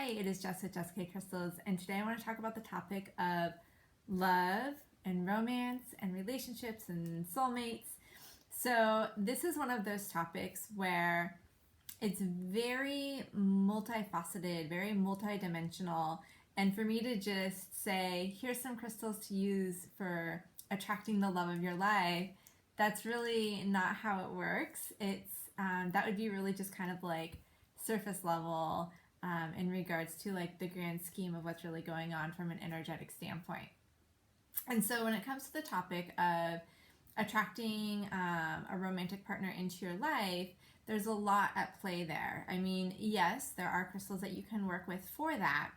Hi, it is Jess at Jessica Crystals, and today I want to talk about the topic of love and romance and relationships and soulmates. So, this is one of those topics where it's very multifaceted, very multidimensional, and for me to just say, here's some crystals to use for attracting the love of your life, that's really not how it works. That would be really just kind of like surface level in regards to like the grand scheme of what's really going on from an energetic standpoint. And so when it comes to the topic of attracting a romantic partner into your life, there's a lot at play there. I mean, yes, there are crystals that you can work with for that,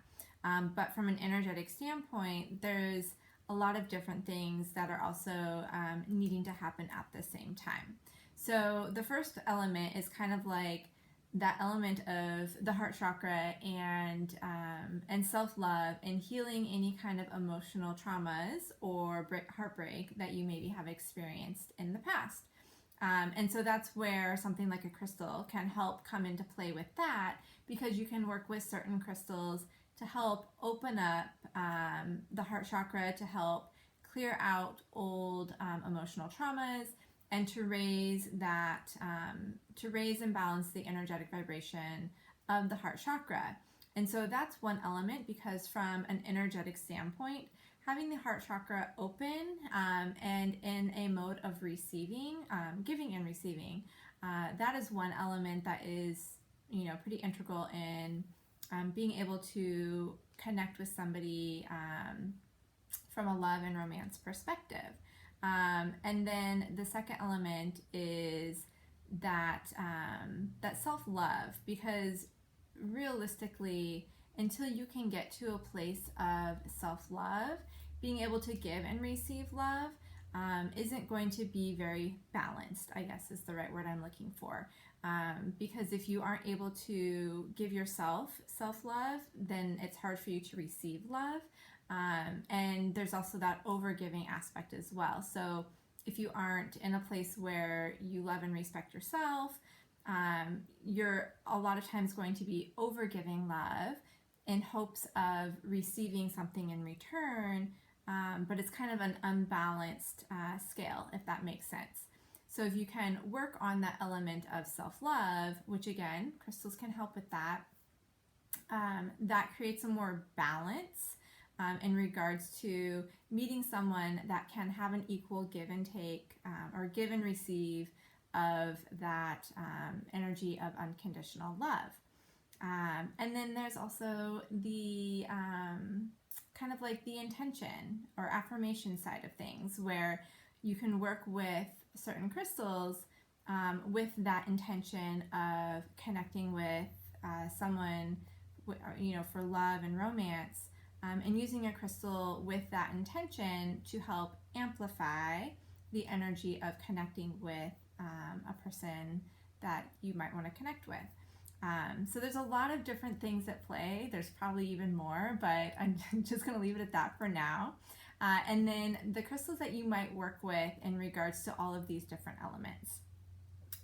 but from an energetic standpoint, there's a lot of different things that are also needing to happen at the same time. So the first element is kind of like that element of the heart chakra and self-love and healing any kind of emotional traumas or heartbreak that you maybe have experienced in the past. And so that's where something like a crystal can help come into play with that, because you can work with certain crystals to help open up the heart chakra, to help clear out old emotional traumas, and to raise that, to raise and balance the energetic vibration of the heart chakra. And so that's one element, because from an energetic standpoint, having the heart chakra open and in a mode of receiving, giving and receiving, that is one element that is, pretty integral in being able to connect with somebody from a love and romance perspective. And then the second element is that that self-love, because realistically, until you can get to a place of self-love, being able to give and receive love isn't going to be very balanced, I guess is the right word I'm looking for. Because if you aren't able to give yourself self-love, then it's hard for you to receive love. And there's also that over-giving aspect as well. So if you aren't in a place where you love and respect yourself, you're a lot of times going to be over-giving love in hopes of receiving something in return, but it's kind of an unbalanced scale, if that makes sense. So if you can work on that element of self-love, which again, crystals can help with that, that creates a more balance in regards to meeting someone that can have an equal give and take, or give and receive of that energy of unconditional love. And then there's also the kind of like the intention or affirmation side of things, where you can work with certain crystals with that intention of connecting with someone, for love and romance, and using a crystal with that intention to help amplify the energy of connecting with a person that you might want to connect with. So there's a lot of different things at play. There's probably even more, but I'm just going to leave it at that for now. And then the crystals that you might work with in regards to all of these different elements.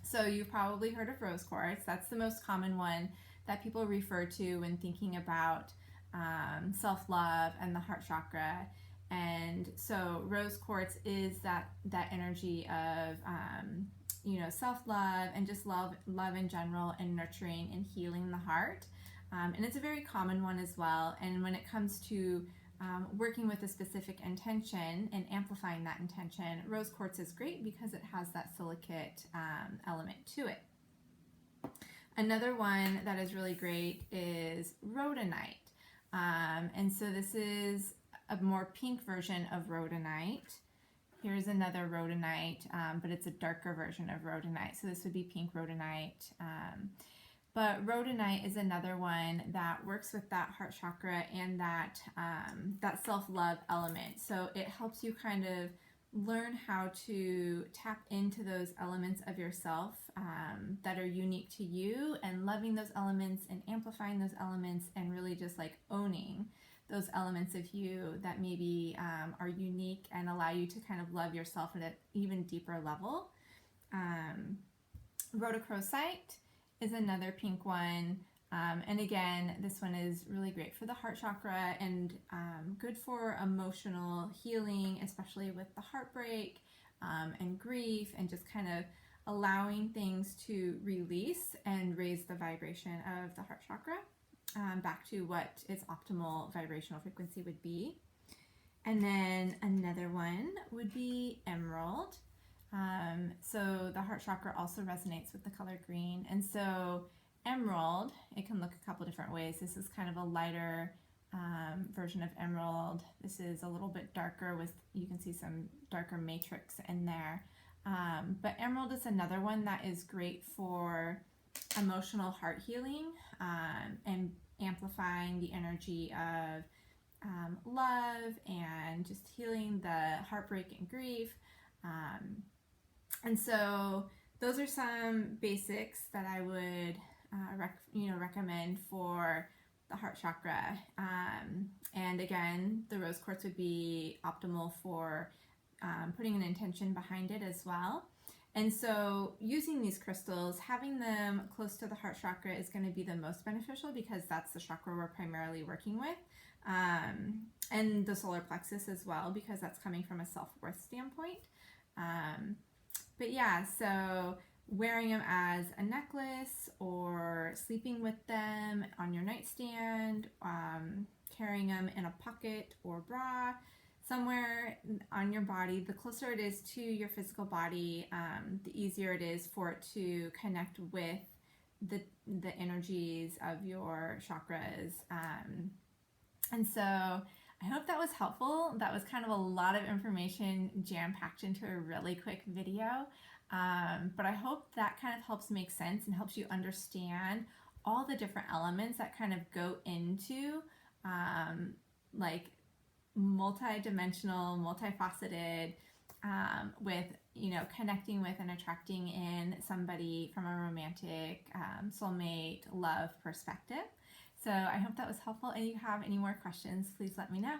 So you've probably heard of rose quartz. That's the most common one that people refer to when thinking about self-love and the heart chakra. And so rose quartz is that energy of self-love and just love in general, and nurturing and healing the heart. And it's a very common one as well. And when it comes to working with a specific intention and amplifying that intention, rose quartz is great because it has that silicate element to it. Another one that is really great is rhodonite. And so this is a more pink version of rhodonite. Here's another rhodonite, but it's a darker version of rhodonite. So this would be pink rhodonite. But rhodonite is another one that works with that heart chakra and that self-love element. So it helps you kind of learn how to tap into those elements of yourself that are unique to you, and loving those elements and amplifying those elements, and really just like owning those elements of you that maybe are unique and allow you to kind of love yourself at an even deeper level. Rhodochrosite is another pink one. And again, this one is really great for the heart chakra and good for emotional healing, especially with the heartbreak and grief, and just kind of allowing things to release and raise the vibration of the heart chakra back to what its optimal vibrational frequency would be. And then another one would be emerald. So the heart chakra also resonates with the color green. And so emerald, it can look a couple different ways. This is kind of a lighter version of emerald. This is a little bit darker with, you can see some darker matrix in there. But emerald is another one that is great for emotional heart healing and amplifying the energy of love and just healing the heartbreak and grief. And so those are some basics that I would recommend for the heart chakra. And again, the rose quartz would be optimal for putting an intention behind it as well. And so using these crystals, having them close to the heart chakra is going to be the most beneficial because that's the chakra we're primarily working with. And the solar plexus as well, because that's coming from a self-worth standpoint. But yeah, so wearing them as a necklace or sleeping with them on your nightstand, carrying them in a pocket or bra, somewhere on your body. The closer it is to your physical body, the easier it is for it to connect with the energies of your chakras. And so I hope that was helpful. That was kind of a lot of information jam-packed into a really quick video. But I hope that kind of helps make sense and helps you understand all the different elements that kind of go into like multi-dimensional, multifaceted with, connecting with and attracting in somebody from a romantic, soulmate, love perspective. So I hope that was helpful. And if you have any more questions, please let me know.